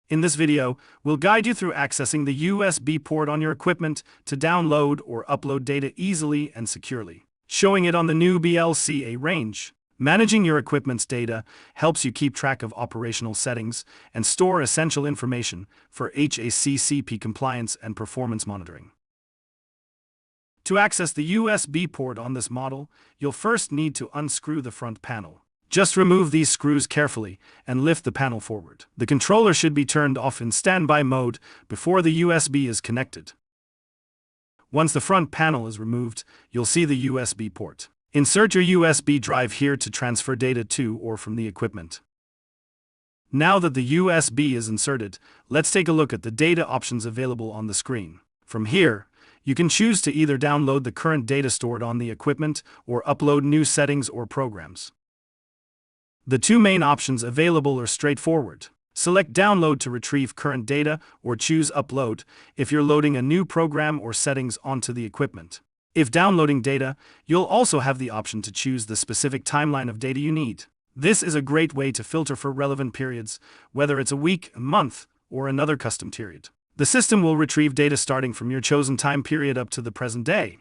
In this video, we'll guide you through accessing the USB port on your equipment to download or upload data easily and securely, showing it on the new BLCA range. Managing your equipment's data helps you keep track of operational settings and store essential information for HACCP compliance and performance monitoring. To access the USB port on this model, you'll first need to unscrew the front panel. Just remove these screws carefully and lift the panel forward. The controller should be turned off in standby mode before the USB is connected. Once the front panel is removed, you'll see the USB port. Insert your USB drive here to transfer data to or from the equipment. Now that the USB is inserted, let's take a look at the data options available on the screen. From here, you can choose to either download the current data stored on the equipment or upload new settings or programs. The two main options available are straightforward. Select Download to retrieve current data or choose Upload if you're loading a new program or settings onto the equipment. If downloading data, you'll also have the option to choose the specific timeline of data you need. This is a great way to filter for relevant periods, whether it's a week, a month, or another custom period. The system will retrieve data starting from your chosen time period up to the present day.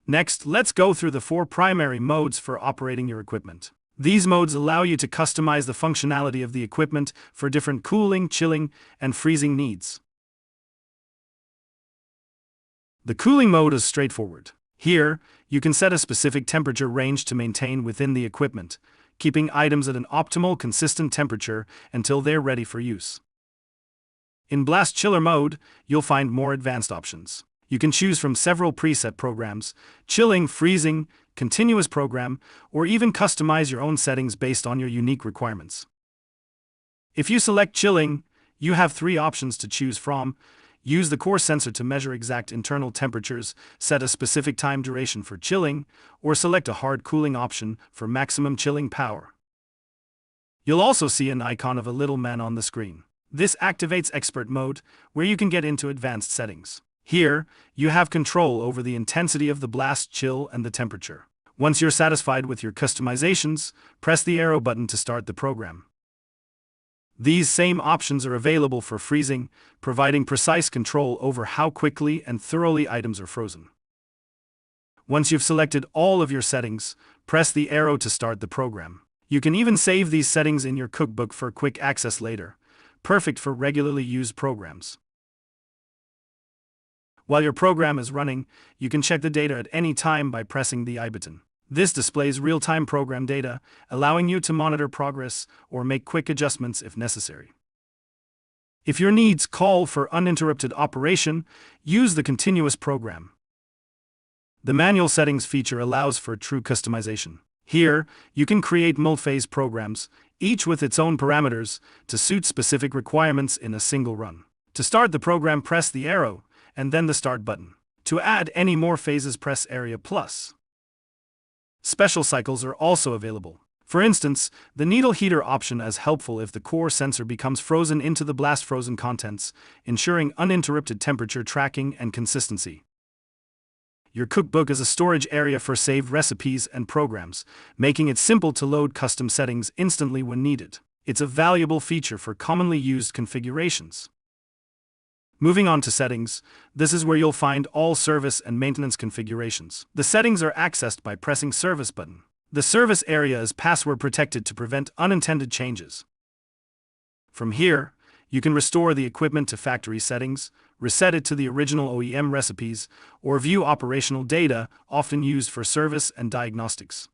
Next, let's go through the 4 primary modes for operating your equipment. These modes allow you to customize the functionality of the equipment for different cooling, chilling, and freezing needs. The cooling mode is straightforward. Here, you can set a specific temperature range to maintain within the equipment, keeping items at an optimal, consistent temperature until they're ready for use. In Blast Chiller mode, you'll find more advanced options. You can choose from several preset programs: chilling, freezing, continuous program, or even customize your own settings based on your unique requirements. If you select chilling, you have 3 options to choose from. Use the core sensor to measure exact internal temperatures, set a specific time duration for chilling, or select a hard cooling option for maximum chilling power. You'll also see an icon of a little man on the screen. This activates Expert mode, where you can get into advanced settings. Here, you have control over the intensity of the blast, chill, and the temperature. Once you're satisfied with your customizations, press the arrow button to start the program. These same options are available for freezing, providing precise control over how quickly and thoroughly items are frozen. Once you've selected all of your settings, press the arrow to start the program. You can even save these settings in your cookbook for quick access later, perfect for regularly used programs. While your program is running, you can check the data at any time by pressing the I button. This displays real-time program data, allowing you to monitor progress or make quick adjustments if necessary. If your needs call for uninterrupted operation, use the continuous program. The manual settings feature allows for true customization. Here, you can create multi-phase programs, each with its own parameters, to suit specific requirements in a single run. To start the program, press the arrow, and then the Start button. To add any more phases, press Area Plus. Special cycles are also available. For instance, the needle heater option is helpful if the core sensor becomes frozen into the blast frozen contents, ensuring uninterrupted temperature tracking and consistency. Your cookbook is a storage area for saved recipes and programs, making it simple to load custom settings instantly when needed. It's a valuable feature for commonly used configurations. Moving on to settings, this is where you'll find all service and maintenance configurations. The settings are accessed by pressing Service button. The service area is password protected to prevent unintended changes. From here, you can restore the equipment to factory settings, reset it to the original OEM recipes, or view operational data often used for service and diagnostics.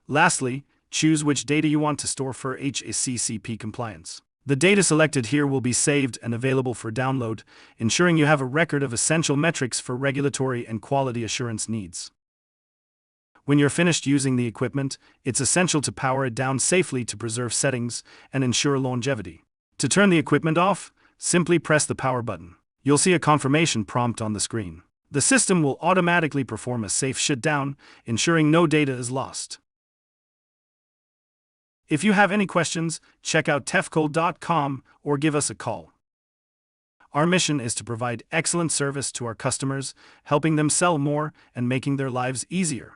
Lastly, choose which data you want to store for HACCP compliance. The data selected here will be saved and available for download, ensuring you have a record of essential metrics for regulatory and quality assurance needs. When you're finished using the equipment, it's essential to power it down safely to preserve settings and ensure longevity. To turn the equipment off, simply press the power button. You'll see a confirmation prompt on the screen. The system will automatically perform a safe shutdown, ensuring no data is lost. If you have any questions, check out TEFCOLD.com or give us a call. Our mission is to provide excellent service to our customers, helping them sell more and making their lives easier.